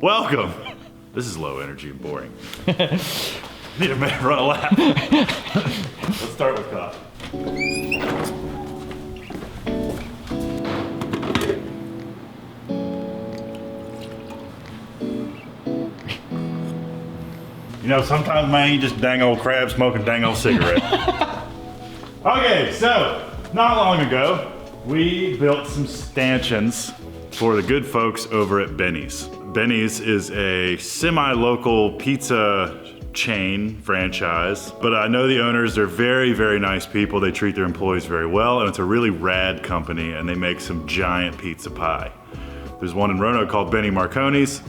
Welcome. This is low energy and boring. Need a man run a lap. Let's start with coffee. You know, sometimes, man, you just dang old crab smoking dang old cigarette. Okay, so, not long ago, we built some stanchions for the good folks over at Benny's. Benny's is a semi-local pizza chain franchise, but I know the owners, they're very, very nice people. They treat their employees very well, and it's a really rad company, and they make some giant pizza pie. There's one in Roanoke called Benny Marconi's,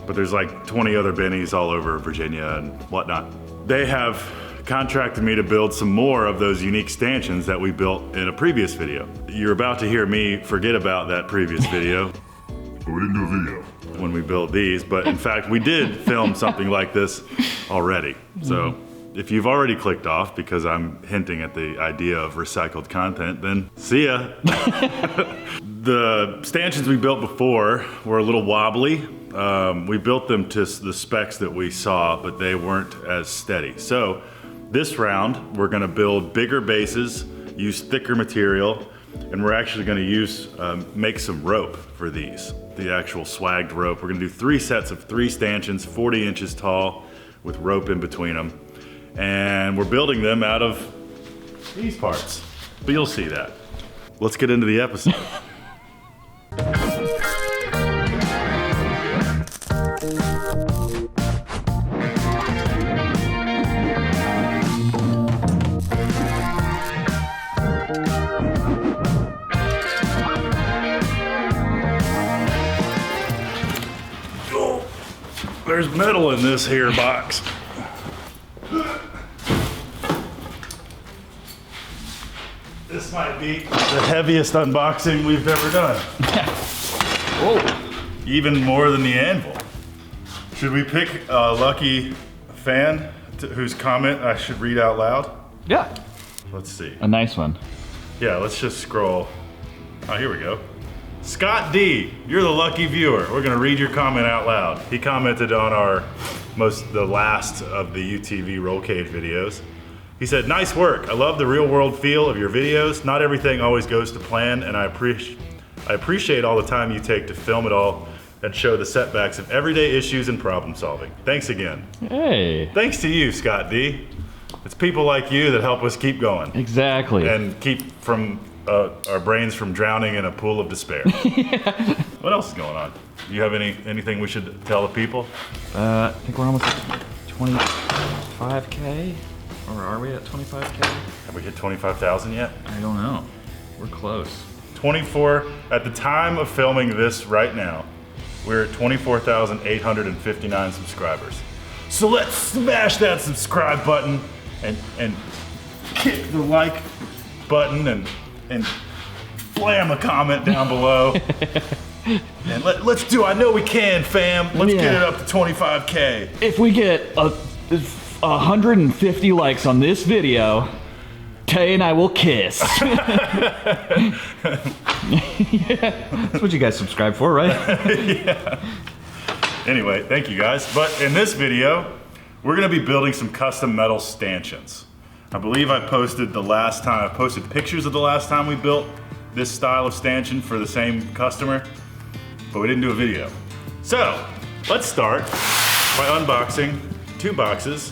but there's like 20 other Benny's all over Virginia and whatnot. They have contracted me to build some more of those unique stanchions that we built in a previous video. You're about to hear me forget about that previous video. But we didn't do a video. When we built these, but in fact, we did film something like this already. So if you've already clicked off because I'm hinting at the idea of recycled content, then see ya. The stanchions we built before were a little wobbly. We built them to the specs that we saw, but they weren't as steady. So this round, we're gonna build bigger bases, use thicker material, and we're actually gonna make some rope for these. The actual swagged rope. We're gonna do 3 sets of 3 stanchions, 40 inches tall, with rope in between them. And we're building them out of these parts. But you'll see that. Let's get into the episode. There's metal in this here box. This might be the heaviest unboxing we've ever done. Whoa. Even more than the anvil. Should we pick a lucky fan whose comment I should read out loud? Yeah. Let's see. A nice one. Yeah, let's just scroll. Oh, here we go. Scott D, you're the lucky viewer. We're gonna read your comment out loud. He commented on the last of the UTV roll cage videos. He said, nice work. I love the real world feel of your videos. Not everything always goes to plan, and I appreciate all the time you take to film it all and show the setbacks of everyday issues and problem solving. Thanks again. Hey. Thanks to you, Scott D. It's people like you that help us keep going. Exactly. And keep our brains from drowning in a pool of despair. Yeah. What else is going on? Do you have anything we should tell the people? I think we're almost at 25K, or are we at 25K? Have we hit 25,000 yet? I don't know. We're close. 24, at the time of filming this right now, we're at 24,859 subscribers. So let's smash that subscribe button and kick the like button and slam a comment down below. And let's do, I know we can, fam. Let's get it up to 25K. If we get 150 likes on this video, Tay and I will kiss. Yeah, that's what you guys subscribe for, right? Yeah. Anyway, thank you guys. But in this video, we're gonna be building some custom metal stanchions. I believe I posted pictures of the last time we built this style of stanchion for the same customer, but we didn't do a video. So, let's start by unboxing 2 boxes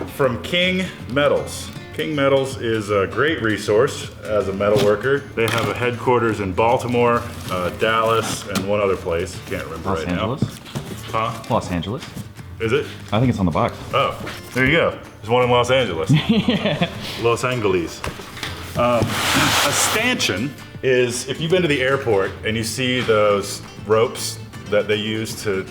from King Metals. King Metals is a great resource as a metal worker. They have a headquarters in Baltimore, Dallas, and one other place. Can't remember right now. Los Angeles? Huh? Los Angeles. Is it? I think it's on the box. Oh, there you go. There's one in Los Angeles. Yeah. Los Angeles. A stanchion is, if you've been to the airport and you see those ropes that they use to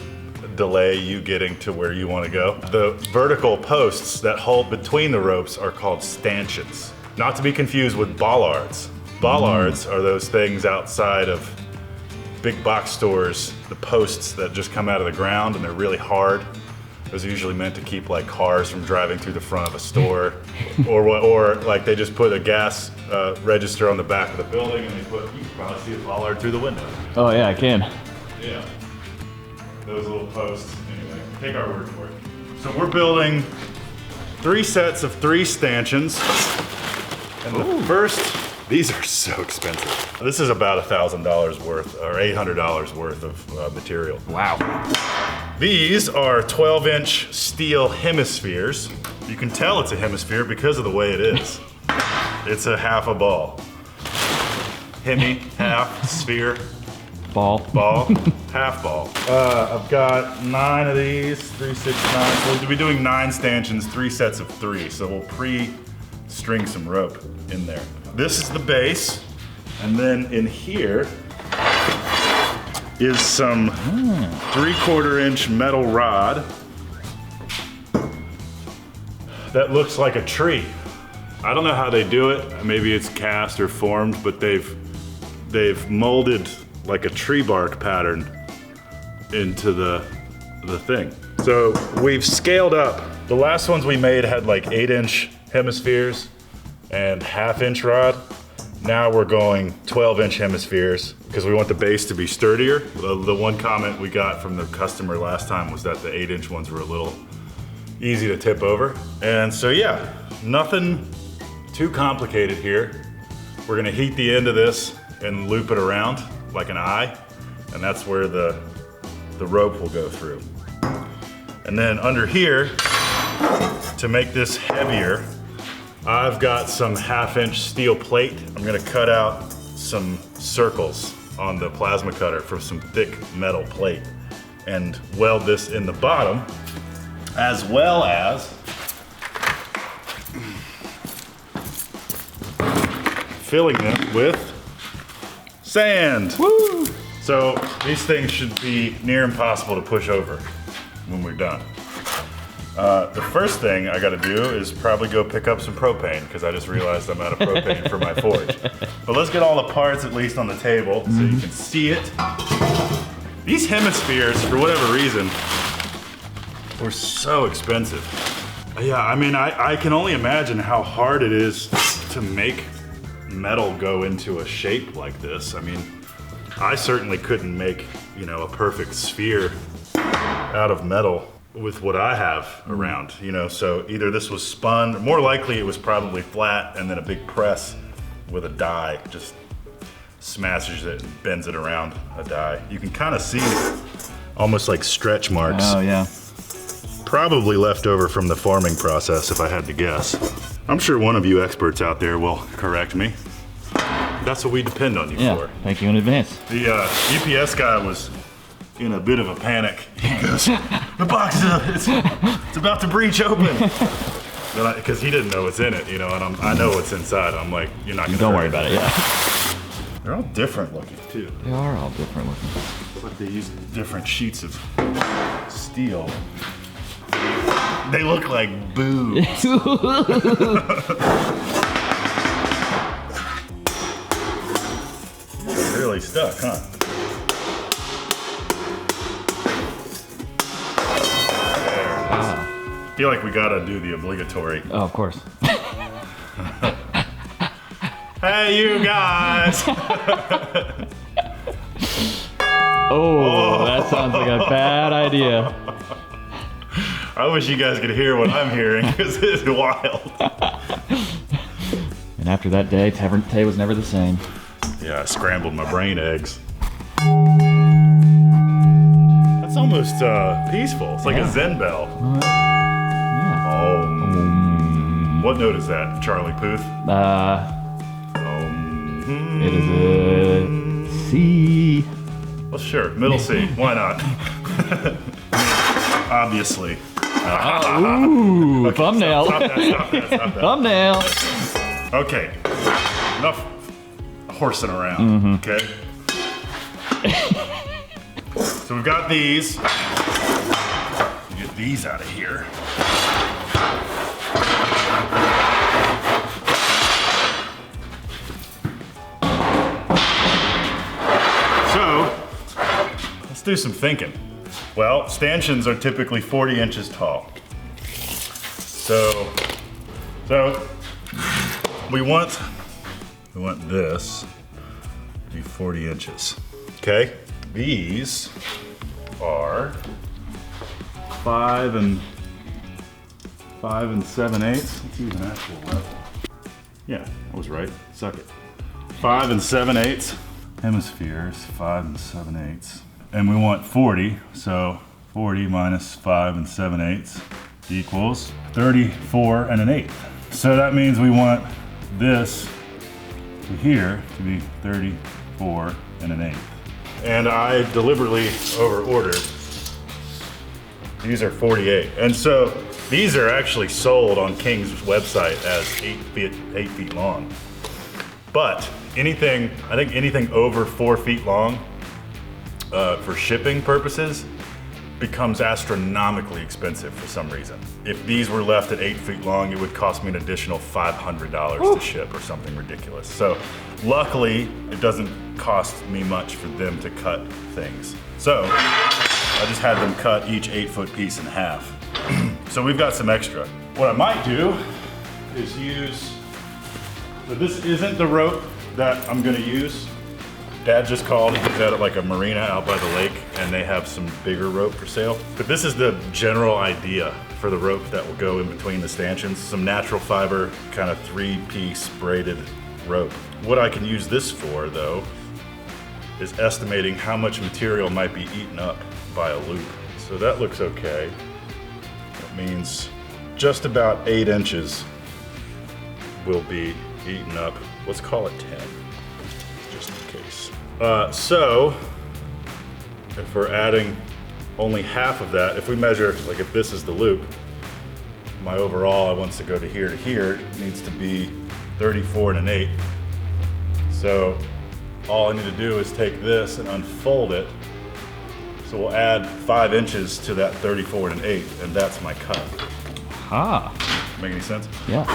delay you getting to where you want to go, the vertical posts that hold between the ropes are called stanchions. Not to be confused with bollards. Bollards are those things outside of big box stores, the posts that just come out of the ground and they're really hard. Those are usually meant to keep like cars from driving through the front of a store, or like they just put a gas register on the back of the building and you can probably see a bollard through the window. Oh yeah, I can. Yeah. those little posts. Anyway, take our word for it. So we're building 3 sets of 3 stanchions. And the first, these are so expensive. This is about $1,000 worth, or $800 worth of material. Wow. These are 12-inch steel hemispheres. You can tell it's a hemisphere because of the way it is. It's a half a ball. Hemi, half, sphere. Ball. Ball, half ball. I've got 9 of these, 3, 6, 9. So we'll be doing 9 stanchions, 3 sets of 3. So we'll pre-string some rope in there. This is the base, and then in here is some 3/4 inch metal rod that looks like a tree. I don't know how they do it. Maybe it's cast or formed, but they've molded like a tree bark pattern into the thing. So we've scaled up. The last ones we made had like 8-inch hemispheres and 1/2-inch rod. Now we're going 12-inch hemispheres because we want the base to be sturdier. The one comment we got from the customer last time was that the 8-inch ones were a little easy to tip over. And so yeah, nothing too complicated here. We're gonna heat the end of this and loop it around like an eye, and that's where the rope will go through. And then under here, to make this heavier, I've got some 1/2-inch steel plate. I'm gonna cut out some circles on the plasma cutter for some thick metal plate and weld this in the bottom, as well as filling them with sand. Woo! So these things should be near impossible to push over when we're done. The first thing I gotta do is probably go pick up some propane because I just realized I'm out of propane for my forge. But let's get all the parts at least on the table so you can see it. These hemispheres, for whatever reason, were so expensive. Yeah, I mean, I can only imagine how hard it is to make metal go into a shape like this. I mean, I certainly couldn't make, you know, a perfect sphere out of metal with what I have around, you know, so either this was spun, more likely it was probably flat and then a big press with a die just smashes it and bends it around a die. You can kind of see almost like stretch marks. Oh yeah. Probably left over from the forming process if I had to guess. I'm sure one of you experts out there will correct me. That's what we depend on you for. Thank you in advance. The UPS guy was in a bit of a panic. He goes, the box is it's about to breach open. Because he didn't know what's in it, you know, and I know what's inside. I'm like, you're not gonna Don't worry about it, yeah. They're all different looking too. They are all different looking. It's like they use different sheets of steel. They look like boobs. Really stuck, huh? I feel like we gotta do the obligatory. Oh, of course. Hey, you guys! Oh, that sounds like a bad idea. I wish you guys could hear what I'm hearing, because it's wild. And after that day, Tay was never the same. Yeah, I scrambled my brain eggs. That's almost peaceful. It's like a Zen bell. Yeah. Oh. What note is that, Charlie Puth? It is a C. Well, sure, middle C. Why not? I mean, obviously. Ooh, Okay, thumbnail. Stop that. Thumbnail. Okay, enough horsing around, okay? So we've got these. Get these out of here. So, let's do some thinking. Well, stanchions are typically 40 inches tall. So we want this to be 40 inches. Okay? These are 5 and 7/8. Let's use an actual level. Yeah, I was right. Suck it. 5 and 7/8. Hemispheres, 5 and 7/8. And we want 40, so 40 minus 5 and 7/8 equals 34 and 1/8. So that means we want this to here to be 34 and 1/8. And I deliberately over-ordered. These are 48. And so these are actually sold on King's website as 8 feet long. But anything, I think anything over 4 feet long for shipping purposes becomes astronomically expensive for some reason. If these were left at 8 feet long, it would cost me an additional $500 to ship or something ridiculous. So luckily, it doesn't cost me much for them to cut things. So I just had them cut each 8-foot piece in half. So we've got some extra. What I might do is use, so this isn't the rope that I'm gonna use. Dad just called, he's at like a marina out by the lake and they have some bigger rope for sale. But this is the general idea for the rope that will go in between the stanchions. Some natural fiber, kind of 3-piece braided rope. What I can use this for though, is estimating how much material might be eaten up by a loop. So that looks okay. That means just about 8 inches will be eaten up. Let's call it 10, just in case. So, if we're adding only half of that, if we measure, like if this is the loop, my overall wants to go to here, it needs to be 34 and 1/8. So, all I need to do is take this and unfold it. So we'll add 5 inches to that 34 and 1/8, and that's my cut. Ah. Make any sense? Yeah.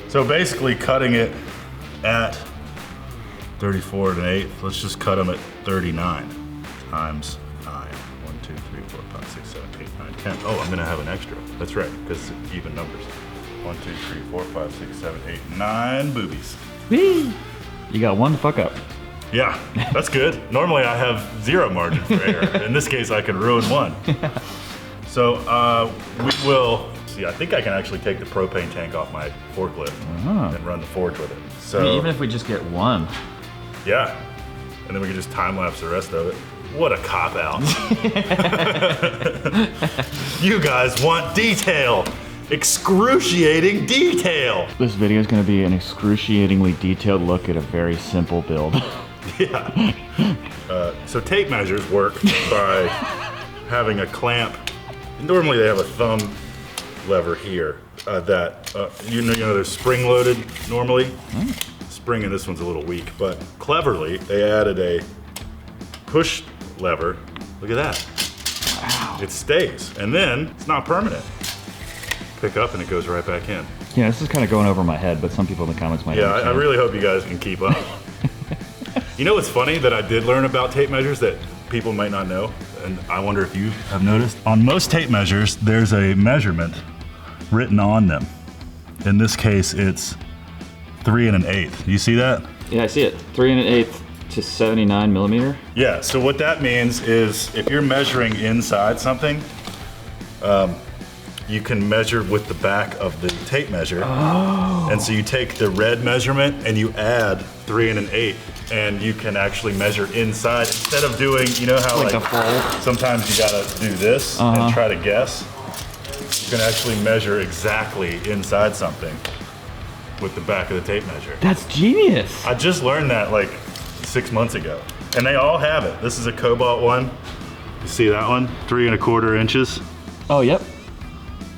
So basically cutting it at 34 and 1/8, let's just cut them at 39 times 9. 1, 2, 3, 4, 5, 6, 7, 8, 9, 10. Oh, I'm gonna have an extra. That's right, because it's even numbers. 1, 2, 3, 4, 5, 6, 7, 8, 9 boobies. Whee! You got one fuck up. Yeah, that's good. Normally I have 0 margin for error. In this case, I could ruin one. So we will, see, I think I can actually take the propane tank off my forklift and run the forge with it. So I mean, even if we just get one. yeah, and then we can just time lapse the rest of it. What a cop out. You guys want detail. Excruciating detail. This video is going to be an excruciatingly detailed look at a very simple build. Yeah. So tape measures work by having a clamp. Normally they have a thumb lever here that, you know, they're spring loaded normally. Spring in this one's a little weak, but cleverly they added a push lever. Look at that. Wow. It stays, and then it's not permanent. Pick up and it goes right back in. Yeah, this is kind of going over my head, but some people in the comments might Yeah, I really hope you guys can keep up. You know what's funny that I did learn about tape measures that people might not know, and I wonder if you have noticed? On most tape measures, there's a measurement written on them. In this case, it's 3 1/8. You see that? Yeah, I see it. 3 1/8 to 79 millimeter. Yeah, so what that means is if you're measuring inside something, you can measure with the back of the tape measure. Oh. And so you take the red measurement and you add 3 1/8, and you can actually measure inside instead of doing, you know how like sometimes you gotta do this and try to guess. You can actually measure exactly inside something with the back of the tape measure. That's genius. I just learned that like 6 months ago, and they all have it. This is a Cobalt one. You see that one? 3 1/4 inches. Oh, yep.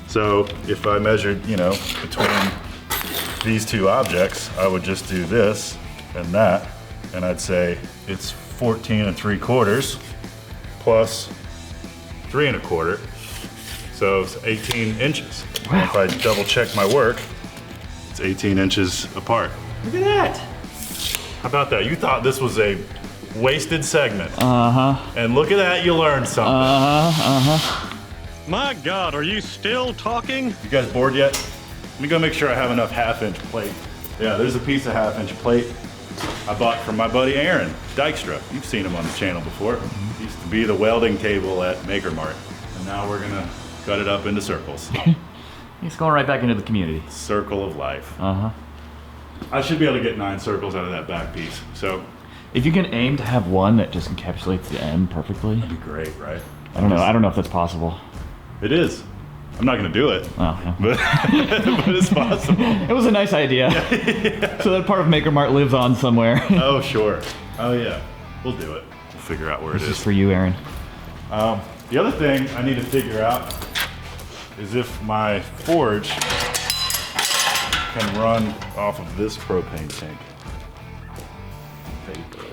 So if I measured, you know, between these two objects, I would just do this and that, and I'd say it's 14 3/4 plus 3 1/4, so it's 18 inches. Wow. If I double check my work, it's 18 inches apart. Look at that. How about that? You thought this was a wasted segment. And look at that, you learned something. My God, are you still talking? You guys bored yet? Let me go make sure I have enough 1/2 inch plate. Yeah, there's a piece of 1/2 inch plate. I bought from my buddy Aaron Dykstra. You've seen him on the channel before. He used to be the welding table at Maker Mart. And now we're gonna cut it up into circles. He's going right back into the community. Circle of life. Uh-huh. I should be able to get 9 circles out of that back piece. So, If you can aim to have one that just encapsulates the end perfectly. that'd be great, right? I don't know. I don't know if that's possible. It is. I'm not gonna do it, Oh, yeah. but it's possible. It was a nice idea. So that part of Maker Mart lives on somewhere. Oh, sure. Oh, yeah. We'll do it. We'll figure out where it This is is. for you, Aaron. The other thing I need to figure out is if my forge can run off of this propane tank. Vapor.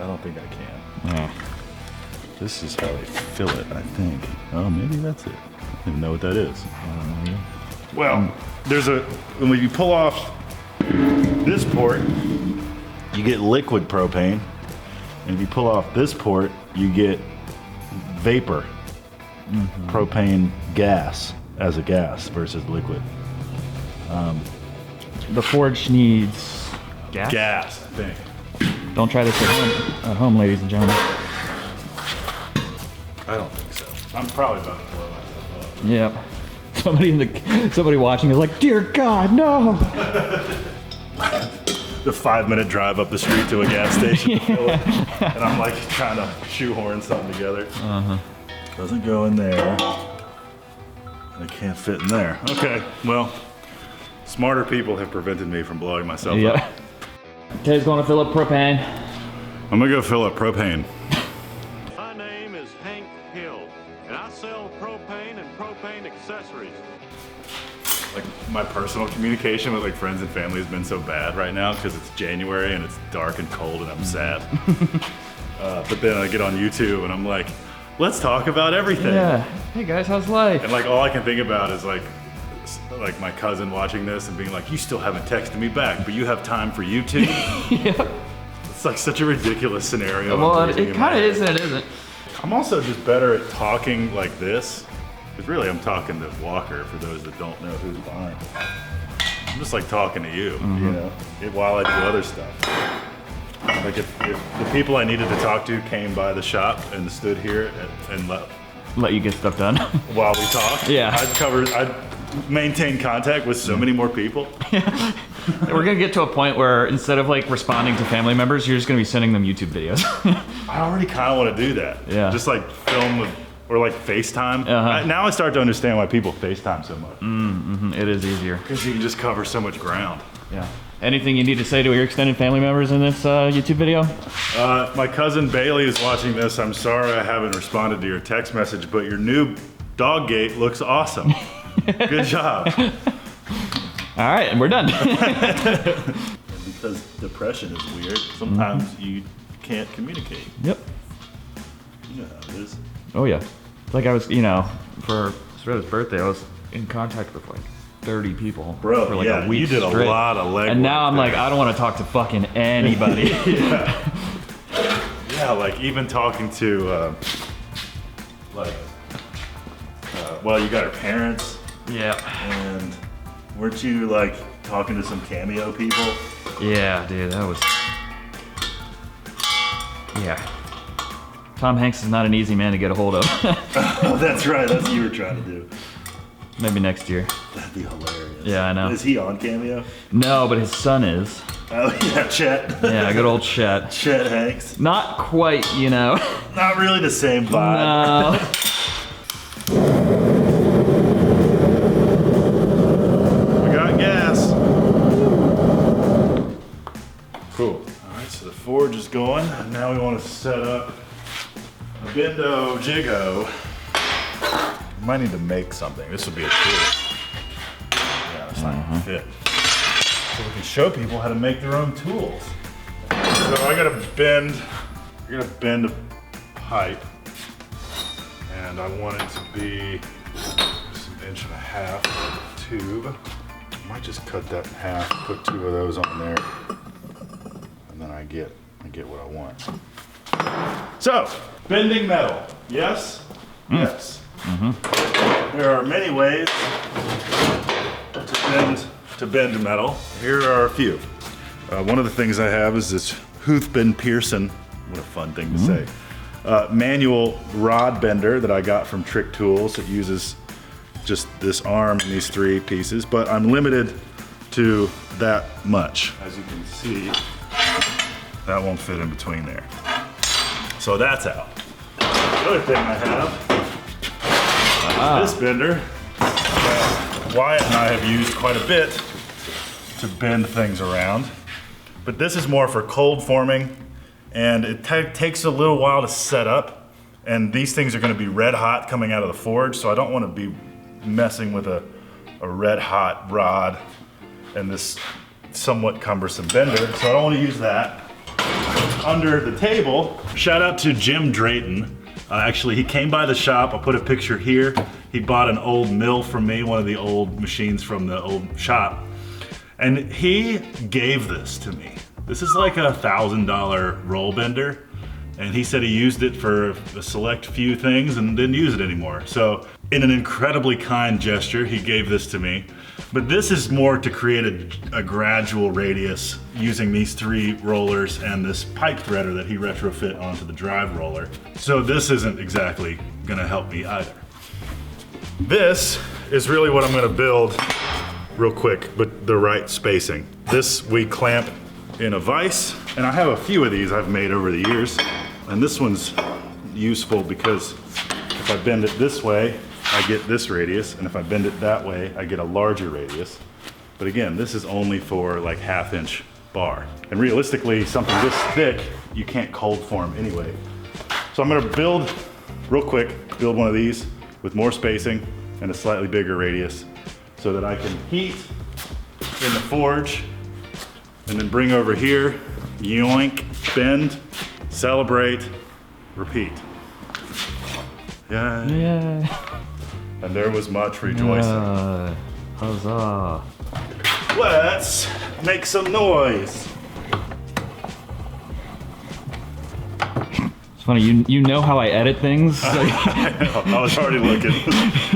I don't think I can. Yeah. This is how they fill it, I think. Oh, maybe that's it. I don't even know what that is. Well, there's when you pull off this port, you get liquid propane. And if you pull off this port, you get vapor. Propane gas as a gas versus liquid. The forge needs gas. Gas, I think. Don't try this at home, ladies and gentlemen. I don't think so. I'm probably about to blow myself up. Yep. Somebody watching is like, dear God, no. The 5-minute drive up the street to a gas station to fill it. And I'm like trying to shoehorn something together. Doesn't go in there. And it can't fit in there. Okay, well, smarter people have prevented me from blowing myself up. Yep. Ted's going to fill up propane. I'm gonna go fill up propane. My name is Hank Hill, and I sell propane and propane accessories. Like my personal communication with like friends and family has been so bad right now because it's January and it's dark and cold and I'm sad. But then I get on YouTube and I'm like, let's talk about everything. Yeah. Hey guys, how's life? And like all I can think about is like my cousin watching this and being like, you still haven't texted me back, but you have time for YouTube? Yeah. It's like such a ridiculous scenario. Well, it kind of is and it isn't. I'm also just better at talking like this. Because really I'm talking to Walker for those that don't know who's behind. I'm just like talking to you, you know, while I do other stuff. Like if the people I needed to talk to came by the shop and stood here and Let you get stuff done. while we talk, Yeah. I'd maintain contact with so many more people. We're gonna get to a point where instead of like responding to family members, you're just gonna be sending them YouTube videos. I already kind of want to do that. Yeah. Just like film with, or like FaceTime. Now I start to understand why people FaceTime so much. It is easier. Because you can just cover so much ground. Yeah. Anything you need to say to your extended family members in this YouTube video? My cousin Bailey is watching this. I'm sorry I haven't responded to your text message, but your new dog gate looks awesome. Good job. All right, and we're done. Because depression is weird, sometimes you can't communicate. Yep. You know how it is. Oh yeah. Like I was, for Sarah's birthday, I was in contact with like 30 people Bro, for like yeah, a week you did straight. a lot of legwork. And now I'm there. like, I don't want to talk to fucking anybody. Yeah, like even talking to, well, you got her parents, Yeah. and weren't you like talking to some Cameo people? Yeah, dude, that was. Yeah. Tom Hanks is not an easy man to get a hold of. Oh, that's right, that's what you were trying to do. Maybe next year. That'd be hilarious. Yeah, I know. Is he on Cameo? No, but his son is. Oh yeah, Chet. Yeah, good old Chet. Chet Hanks. Not quite, Not really the same vibe. No. We got gas. Cool. All right, so the forge is going. And now we want to set up a bendo jigo. We might need to make something. This would be a tool. Yeah, it's not gonna fit. So we can show people how to make their own tools. So I gotta bend a pipe, and I want it to be just an 1.5 inch tube. I might just cut that in half, put 2 of those on there, and then I get what I want. So, bending metal, yes? Yes. There are many ways to bend metal. Here are a few. One of the things I have is this Huthben Pearson, what a fun thing to say, manual rod bender that I got from Trick Tools. It uses just this arm and these 3 pieces, but I'm limited to that much. As you can see, that won't fit in between there. So that's out. The other thing I have is this bender that Wyatt and I have used quite a bit to bend things around. But this is more for cold forming, and it takes a little while to set up, and these things are going to be red hot coming out of the forge, so I don't want to be messing with a red hot rod and this somewhat cumbersome bender, so I don't want to use that. Under the table, shout out to Jim Drayton. Actually, he came by the shop. I'll put a picture here. He bought an old mill from me, one of the old machines from the old shop, and he gave this to me. This is like a $1,000 roll bender, and he said he used it for a select few things and didn't use it anymore. So in an incredibly kind gesture, he gave this to me. But this is more to create a gradual radius using these 3 rollers and this pipe threader that he retrofit onto the drive roller. So this isn't exactly gonna help me either. This is really what I'm gonna build real quick, but the right spacing. This we clamp in a vise, and I have a few of these I've made over the years, and this one's useful because if I bend it this way, I get this radius, and if I bend it that way, I get a larger radius. But again, this is only for like 1/2 inch bar. And realistically, something this thick, you can't cold form anyway. So I'm gonna build, real quick, build one of these with more spacing and a slightly bigger radius so that I can heat in the forge and then bring over here, yoink, bend, celebrate, repeat. Yeah. Yeah. And there was much rejoicing. Huzzah. Let's make some noise. It's funny, you know how I edit things. So I was already looking.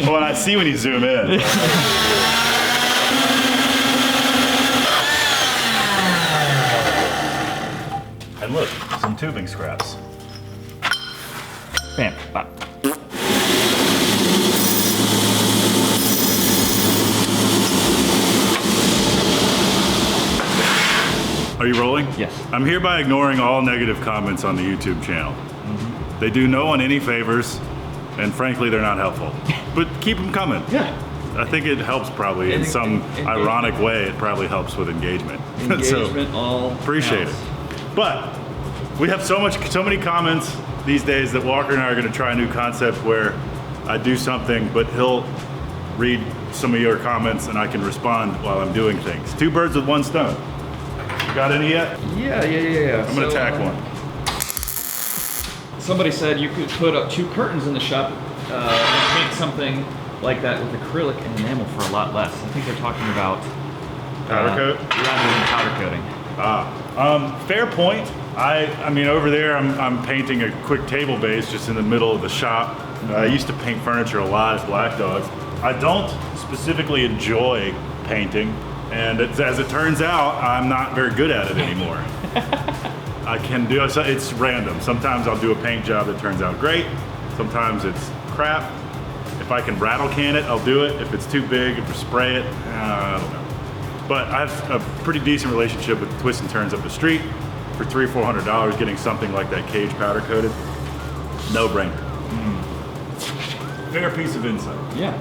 Well, I see when you zoom in. And look, some tubing scraps. Bam. Bop. Are you rolling? Yes. I'm hereby ignoring all negative comments on the YouTube channel. They do no one any favors, and frankly, they're not helpful. But keep them coming. Yeah. I think it helps probably in some ironic way. It probably helps with engagement. Engagement, all appreciate it. But we have so many comments these days that Walker and I are going to try a new concept where I do something, but he'll read some of your comments and I can respond while I'm doing things. 2 birds with 1 stone. You got any yet? Yeah. I'm gonna tack one. Somebody said you could put up 2 curtains in the shop and paint something like that with acrylic and enamel for a lot less. I think they're talking about Powder coat? rather than powder coating. Fair point. I mean, over there, I'm painting a quick table base just in the middle of the shop. I used to paint furniture a lot as Black Dogs. I don't specifically enjoy painting, and as it turns out, I'm not very good at it anymore. I can do it, it's random. Sometimes I'll do a paint job that turns out great. Sometimes it's crap. If I can rattle can it, I'll do it. If it's too big, if I spray it, I don't know. But I have a pretty decent relationship with Twists and Turns up the street. For $300 or $400, getting something like that cage powder coated, no brainer. Fair piece of insight. Yeah.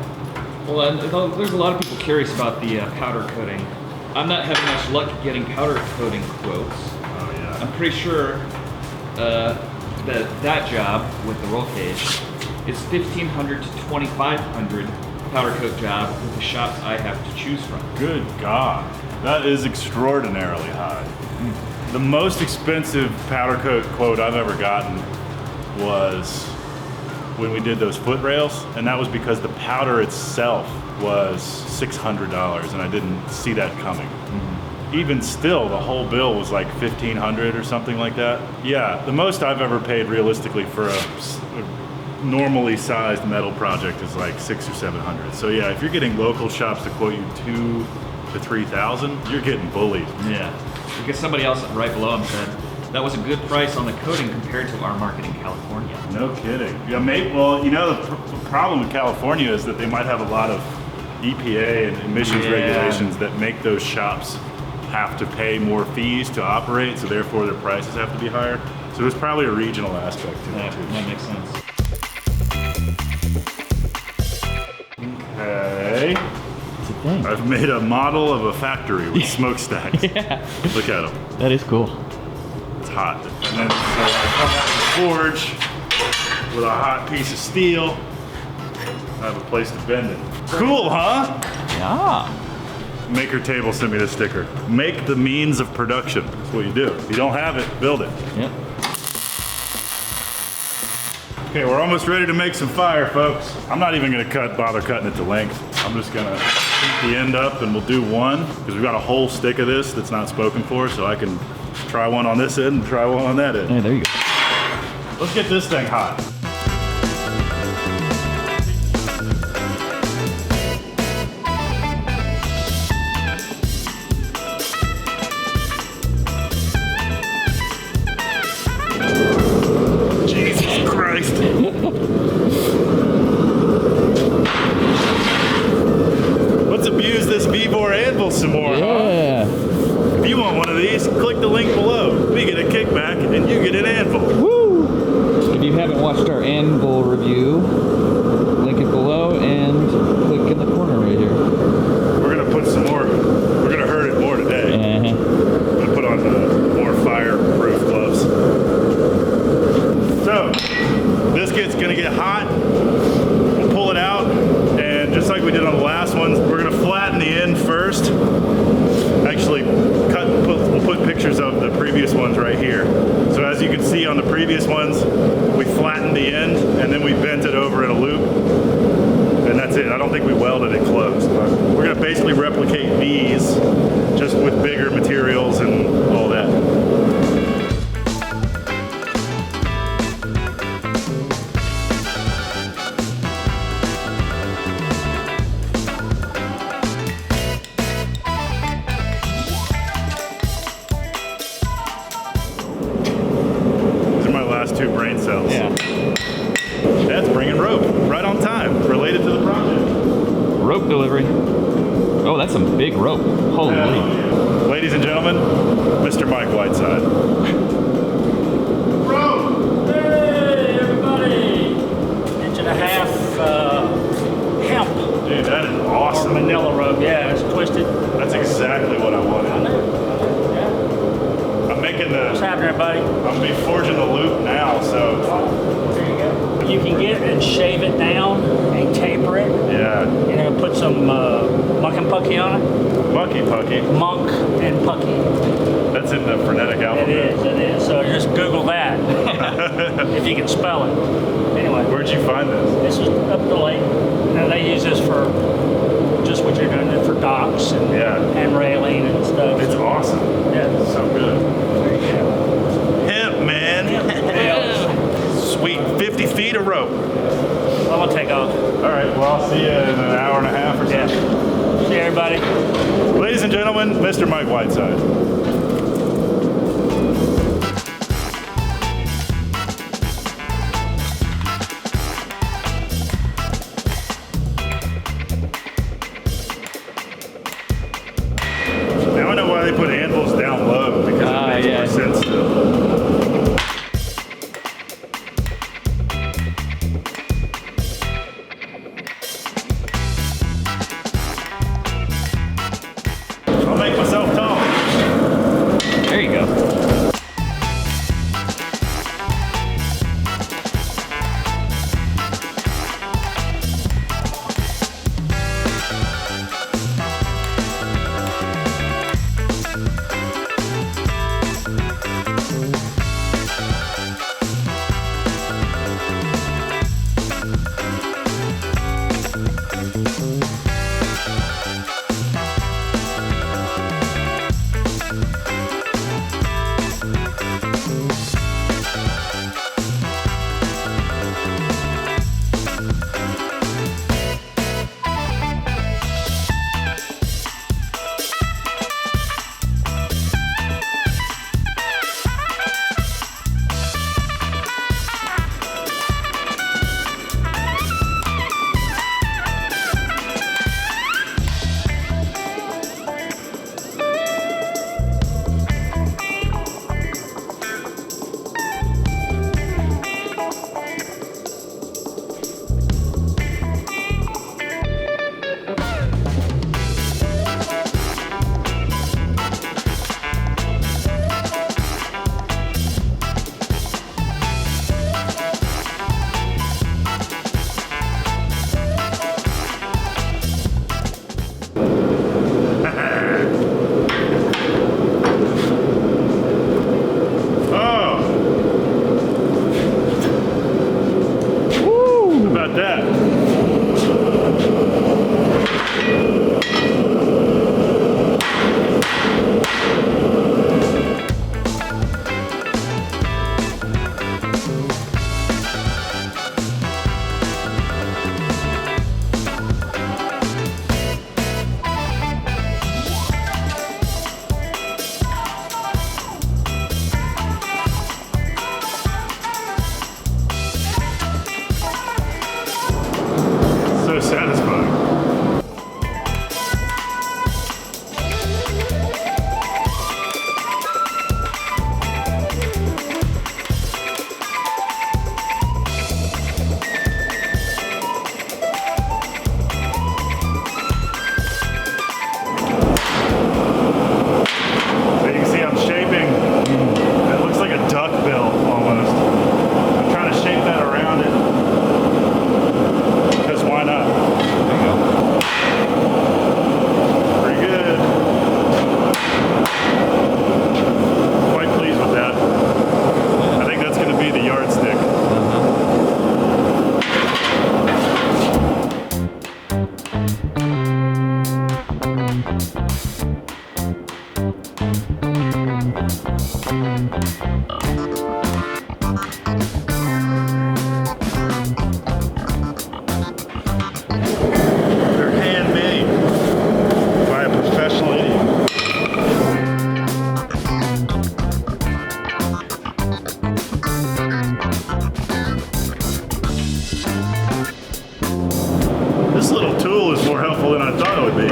Well, there's a lot of people curious about the powder coating. I'm not having much luck getting powder coating quotes. Oh yeah. I'm pretty sure that job with the roll cage is $1,500 to $2,500 powder coat job with the shops I have to choose from. Good God, that is extraordinarily high. The most expensive powder coat quote I've ever gotten was when we did those foot rails, and that was because the powder itself was $600, and I didn't see that coming. Even still, the whole bill was like $1,500 or something like that. Yeah, the most I've ever paid realistically for a normally sized metal project is like $600 or $700. So yeah, if you're getting local shops to quote you $2,000 to $3,000, you're getting bullied. Yeah. Because somebody else right below him said that was a good price on the coating compared to our market in California. No kidding. Yeah, maybe. Well, you know, the problem with California is that they might have a lot of EPA and emissions regulations that make those shops have to pay more fees to operate, so therefore their prices have to be higher. So there's probably a regional aspect to it too. That makes sense. Okay. It's a thing. I've made a model of a factory with smokestacks. Yeah. Look at them. That is cool. It's hot. And then so I come out to the forge with a hot piece of steel. I have a place to bend it. Cool, huh? Yeah. Maker Table sent me this sticker. Make the means of production. That's what you do. If you don't have it, build it. Yep. Okay, we're almost ready to make some fire, folks. I'm not even gonna bother cutting it to length. I'm just gonna heat the end up and we'll do one, because we've got a whole stick of this that's not spoken for, so I can try one on this end and try one on that end. Hey, there you go. Let's get this thing hot. Let's abuse this V-bore anvil some more, huh? If you want one of these, click the link below. We get a kickback and you get an anvil. Woo! If you haven't watched our anvil review, link it below and click in the corner right here. We're gonna put some more, we're gonna hurt it more today. I'm gonna put on more fireproof gloves. So, this gets gonna get hot. We'll pull it out, and just like we did on the last ones, we're gonna flatten the end first. Actually, we'll put pictures of the previous ones right here. So as you can see on the previous ones, we flattened the end, and then we bent it over in a loop. And that's it. I don't think we welded it closed. But we're gonna basically replicate these, just with bigger materials and all that. Two brain cells. Yeah. That's bringing rope right on time, related to the project. Rope delivery. Oh, that's some big rope. Holy. Yeah. Ladies and gentlemen, Mr. Mike Whiteside. Rope! Hey, everybody! 1.5 inch hemp. Dude, that is awesome. Or manila rope. Yeah, it's twisted. That's exactly what I wanted. I know. I'm making What's the, happening, everybody? I'm gonna be forging the loop now, so There you go. You can get it and shave it down and taper it. yeah. You know, put some muck and pucky on it. Mucky Pucky. Monk and pucky. That's in the phonetic alphabet. It is. So just Google that if you can spell it. Anyway, Where'd you find this? this was up the lake. And they use this for just what you're doing, for docks and, Yeah. and railing and stuff. It's awesome. Yeah. It's so good. There you go. Hemp, man. Yeah. Sweet 50 feet of rope. I'm gonna take off. All right, well, I'll see you in an hour and a half or so. Yeah. See you, everybody. Ladies and gentlemen, Mr. Mike Whiteside. Now I know why they put anvils down low, because it makes more sense still. I'll make myself tall. more helpful than I thought it would be.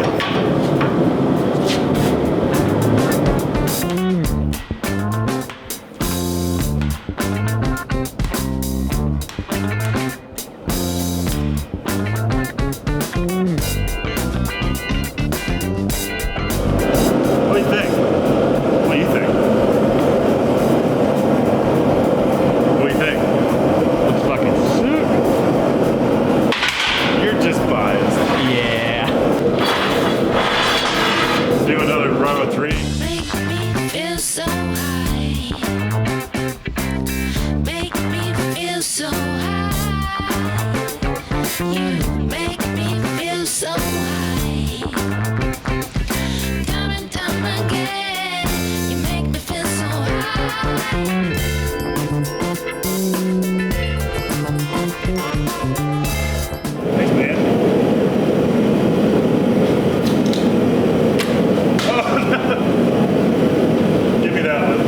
What do you think? What do you think? What do you think? Looks fucking sick. You're just biased. Yeah. Let's do another row of 3. Make me feel so high. Make me feel so high. You make me feel so high. Time and time again, you make me feel so high. Thanks, man. Oh, no. Give me that one.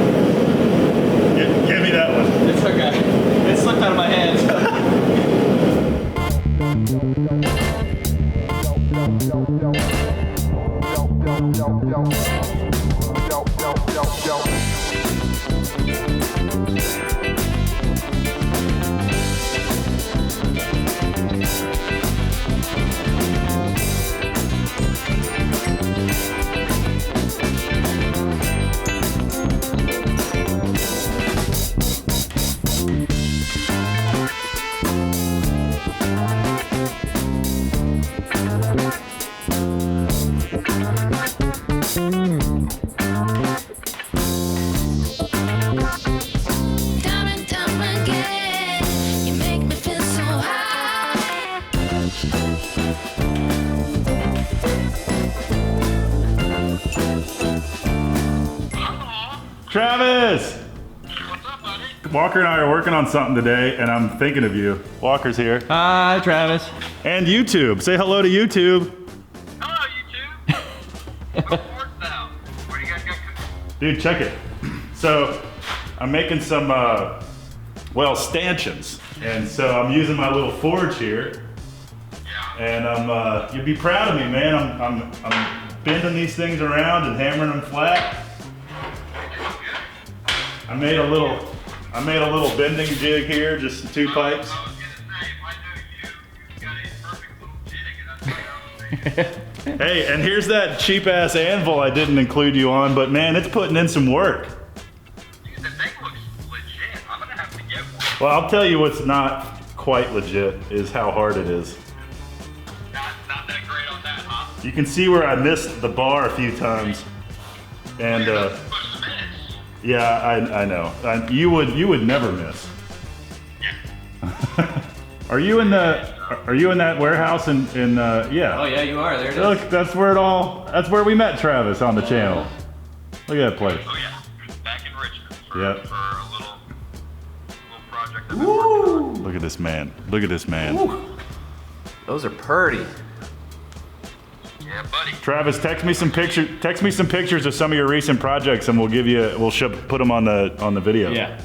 Give me that one. It's okay. It slipped out of my hands. Time and time again, you make me feel so high. Travis! What's up, buddy? Walker and I are working on something today, and I'm thinking of you. Walker's here. Hi, Travis. And YouTube. Say hello to YouTube. Hello, YouTube. What's now? What do you guys got cooking? Dude, check it. So, I'm making some, stanchions. And so I'm using my little forge here. Yeah. And you'd be proud of me, man. I'm bending these things around and hammering them flat. I made a little bending jig here, just 2 pipes. I was gonna say, if I know you, you've got a perfect little jig, and that's what I was Hey, and here's that cheap ass anvil I didn't include you on, but man, it's putting in some work. Dude, the thing looks legit. I'm gonna have to get one. Well, I'll tell you what's not quite legit is how hard it is. Not that great on that, huh? You can see where I missed the bar a few times. And You're not supposed to miss. yeah, I know. You would never miss. Yeah. Are you in that warehouse in yeah. Oh yeah, you are. There it is. Look, that's where we met Travis on the channel. Look at that place. Oh yeah. Back in Richmond for, Yep. for a little project I've been working on. Look at this man. Look at this man. Those are purty. Yeah, buddy. Travis, text me some pictures of some of your recent projects, and put them on the video. Yeah.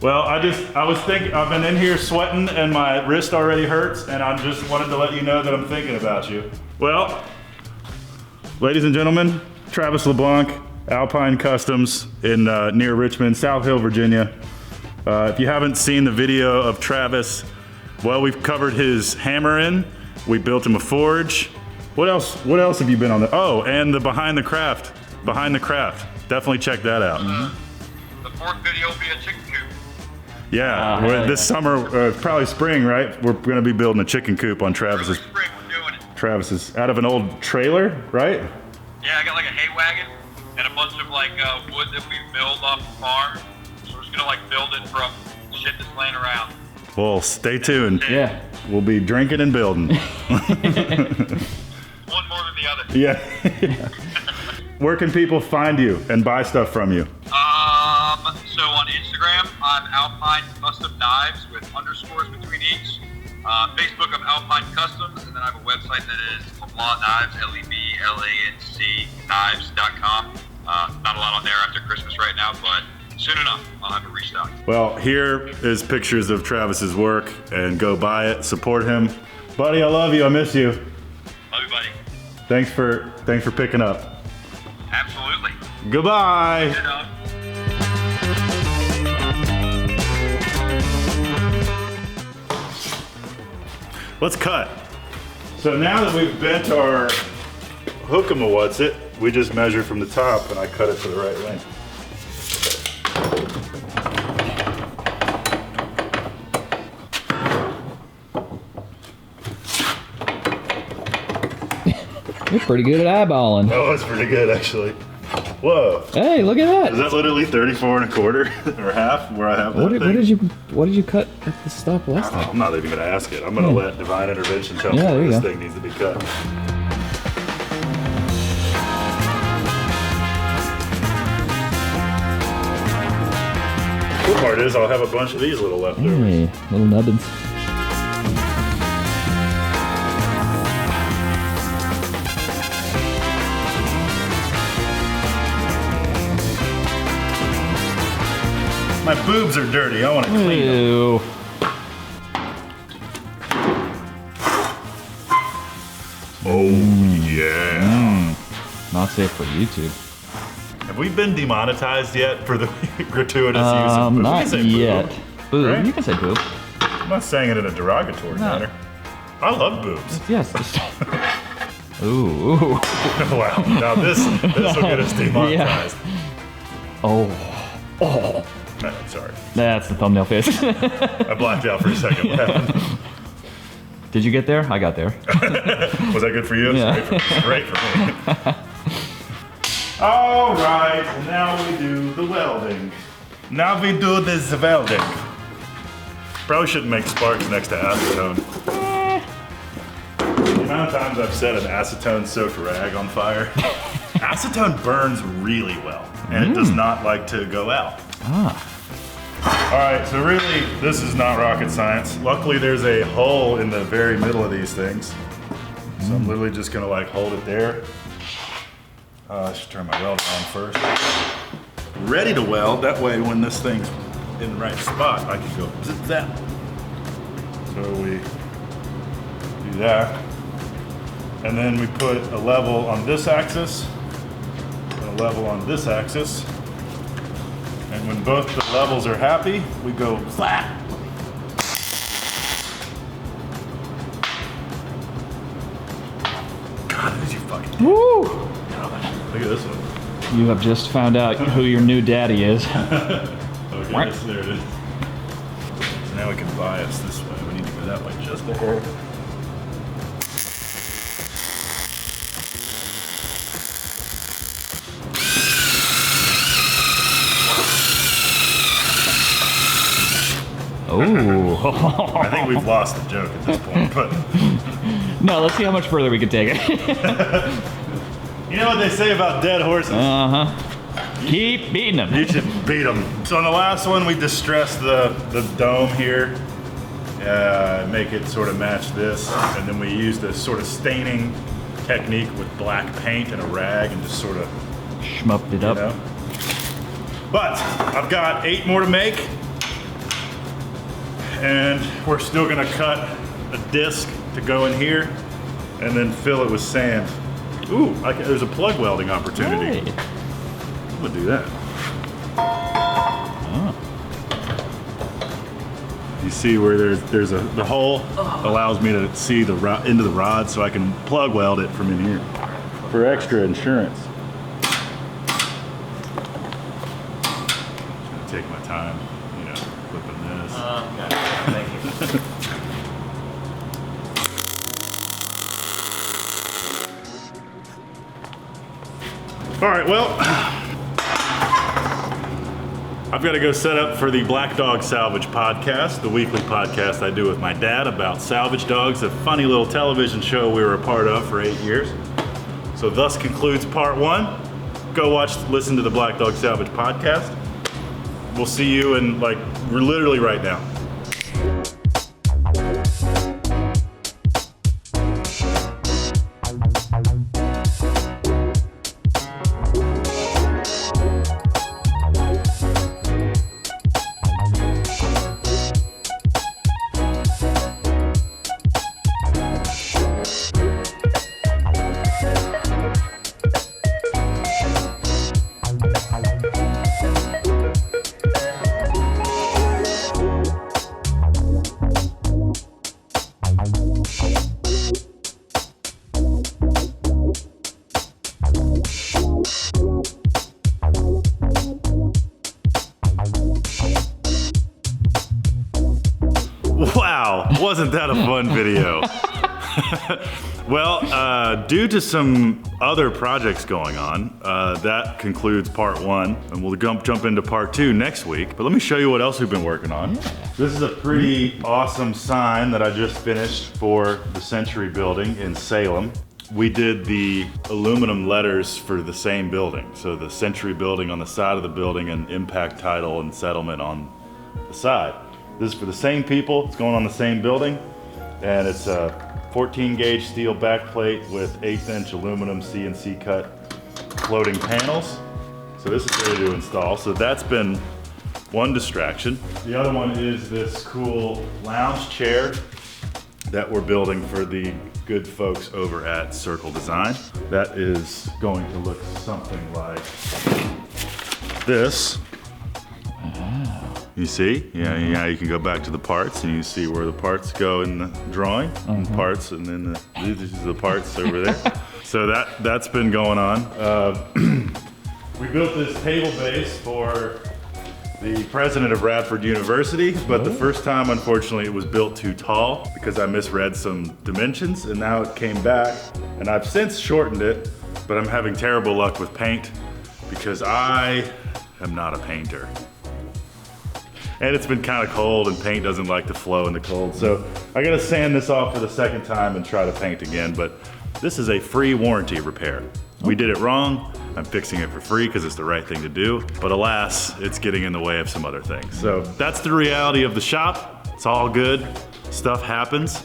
Well, I was thinking, I've been in here sweating, and my wrist already hurts, and I just wanted to let you know that I'm thinking about you. Well, ladies and gentlemen, Travis LeBlanc, Alpine Customs in near Richmond, South Hill, Virginia. If you haven't seen the video of Travis, well, we've covered his hammer in. We built him a forge. What else have you been on the? Oh, and the behind the craft. Definitely check that out. The fourth video will be a chicken coop. Yeah, hell yeah. this summer, probably spring, right? We're gonna be building a chicken coop on Travis's. Early spring, we're doing it. Travis's out of an old trailer, right? Yeah, I got like a hay wagon and a bunch of like wood that we milled off the farm. So we're just gonna like build it from shit that's laying around. Well, stay tuned. Yeah. We'll be drinking and building. One more than the other. Yeah. Where can people find you and buy stuff from you? So on Instagram, I'm Alpine Custom Knives with underscores between each. Facebook, I'm Alpine Customs, and then I have a website that is LeBlanc Knives, LEBLANC Knives.com. Not a lot on there after Christmas right now, but soon enough, I'll have it restocked. Well, here is pictures of Travis's work, and go buy it, support him. Buddy, I love you, I miss you. Love you, Thanks for picking up. Absolutely. Goodbye. You know, Let's cut. So now that we've bent our hook-em-a-what's-it, we just measure from the top and I cut it to the right length. You're pretty good at eyeballing. That was pretty good, actually. Whoa. Hey, look at Is that. that literally 34 1/4 or half where I have that What thing? did you cut at the stop last time? I'm not even gonna ask it. I'm gonna let divine intervention tell me Yeah, there where you this go. thing needs to be cut. Cool part is I'll have a bunch of these little leftovers. Hey, little nubbins. My boobs are dirty. I want to clean them. Ew. Oh yeah. Not safe for YouTube. Have we been demonetized yet for the gratuitous use of boobs? We can Not say yet. boob, Boob. right? You can say boob. I'm not saying it in a derogatory manner. I love boobs. Yes. Just... Ooh. Wow. Now this will get us demonetized. Oh. No, sorry. That's the thumbnail face. I blacked out for a second. What happened? Did you get there? I got there. Was that good for you? Yeah. Great for me. All right, now we do the welding. Now we do this welding. Probably shouldn't make sparks next to acetone. The amount of times I've set an acetone-soaked rag on fire. Acetone burns really well, and it does not like to go out. All right, so really, this is not rocket science. Luckily, there's a hole in the very middle of these things. So I'm literally just gonna like hold it there. I should turn my welder on first. Ready to weld, that way when this thing's in the right spot, I can go zip zap. So we do that. And then we put a level on this axis, and a level on this axis. And when both the levels are happy, we go slap. God, who's your fucking Woo! Look at this one. You have just found out who your new daddy is. Okay, yes, there it is. So now we can bias this way. We need to go that way just a hair. Oh. I think we've lost the joke at this point, but No, let's see how much further we can take it. you know what they say about dead horses? Keep beating them. You should beat them. So on the last one, we distressed the dome here, make it sort of match this, and then we used a sort of staining technique with black paint and a rag and just sort of, Shmupped it you up. know. But I've got 8 more to make, and we're still gonna cut a disc to go in here and then fill it with sand. Ooh, there's a plug welding opportunity. Hey. I'm gonna do that. You see where there's the hole allows me to see into the rod, so I can plug weld it from in here for extra insurance. Just gonna take my time, you know, flipping this. Thank you. All right, well, I've got to go set up for the Black Dog Salvage podcast, the weekly podcast I do with my dad about salvage dogs, a funny little television show we were a part of for 8 years. So thus concludes part 1. Go listen to the Black Dog Salvage podcast. We'll see you in we're literally right now. Wow, wasn't that a fun video? Well, due to some other projects going on, that concludes part 1, and we'll jump into part 2 next week. But let me show you what else we've been working on. Yeah. This is a pretty awesome sign that I just finished for the Century building in Salem. We did the aluminum letters for the same building. So the Century building on the side of the building and impact title and settlement on the side. This is for the same people, it's going on the same building, and it's a 14 gauge steel backplate with 1/8 inch aluminum CNC cut floating panels. So this is ready to install. So that's been one distraction. The other one is this cool lounge chair that we're building for the good folks over at Circle Design. That is going to look something like this. You see? Yeah, you can go back to the parts and you see where the parts go in the drawing. Parts, and then these are the parts over there. So that's been going on. We built this table base for the president of Radford University, but the first time, unfortunately, it was built too tall because I misread some dimensions, and now it came back, and I've since shortened it, but I'm having terrible luck with paint because I am not a painter. And it's been kind of cold, and paint doesn't like to flow in the cold. So I gotta sand this off for the second time and try to paint again, but this is a free warranty repair. We did it wrong. I'm fixing it for free because it's the right thing to do. But alas, it's getting in the way of some other things. So that's the reality of the shop. It's all good. Stuff happens.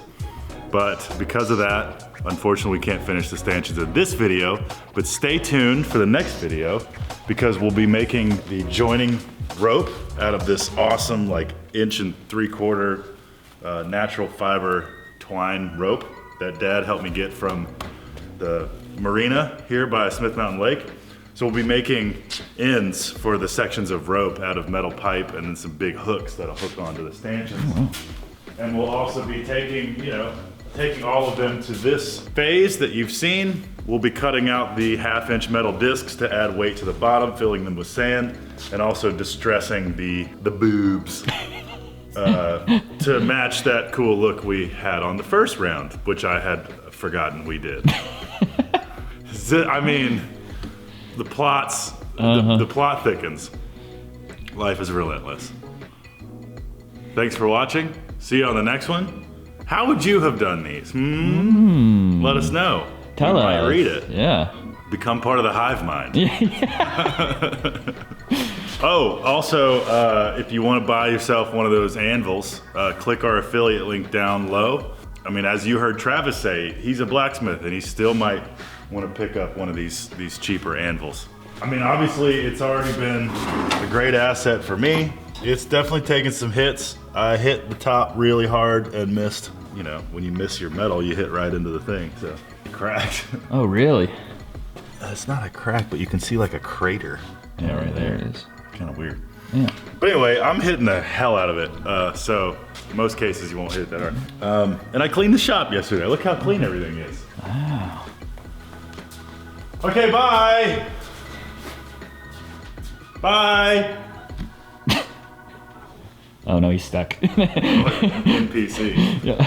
But because of that, unfortunately, we can't finish the stanchions of this video. But stay tuned for the next video because we'll be making the joining rope out of this awesome like 1.75 inch natural fiber twine rope that Dad helped me get from the marina here by Smith Mountain Lake. So we'll be making ends for the sections of rope out of metal pipe and then some big hooks that'll hook onto the stanchions. And we'll also be taking all of them to this phase that you've seen. We'll be cutting out the 1/2 inch metal discs to add weight to the bottom, filling them with sand, and also distressing the boobs to match that cool look we had on the first round, which I had forgotten we did. I mean, the plots, the plot thickens. Life is relentless. Thanks for watching. See you on the next one. How would you have done these? Let us know. Tell us. Might read it. Yeah. Become part of the hive mind. Oh, also, if you want to buy yourself one of those anvils, click our affiliate link down low. I mean, as you heard Travis say, he's a blacksmith and he still might want to pick up one of these cheaper anvils. I mean, obviously, it's already been a great asset for me. It's definitely taken some hits. I hit the top really hard and missed. You know, when you miss your metal, you hit right into the thing, so it cracked. Oh, really? It's not a crack, but you can see like a crater. Yeah, right there it is. Kind of weird. Yeah. But anyway, I'm hitting the hell out of it. So in most cases you won't hit that hard. And I cleaned the shop yesterday. Look how clean everything is. Wow. Okay, bye. Bye. Oh no, he's stuck. NPC. Yeah.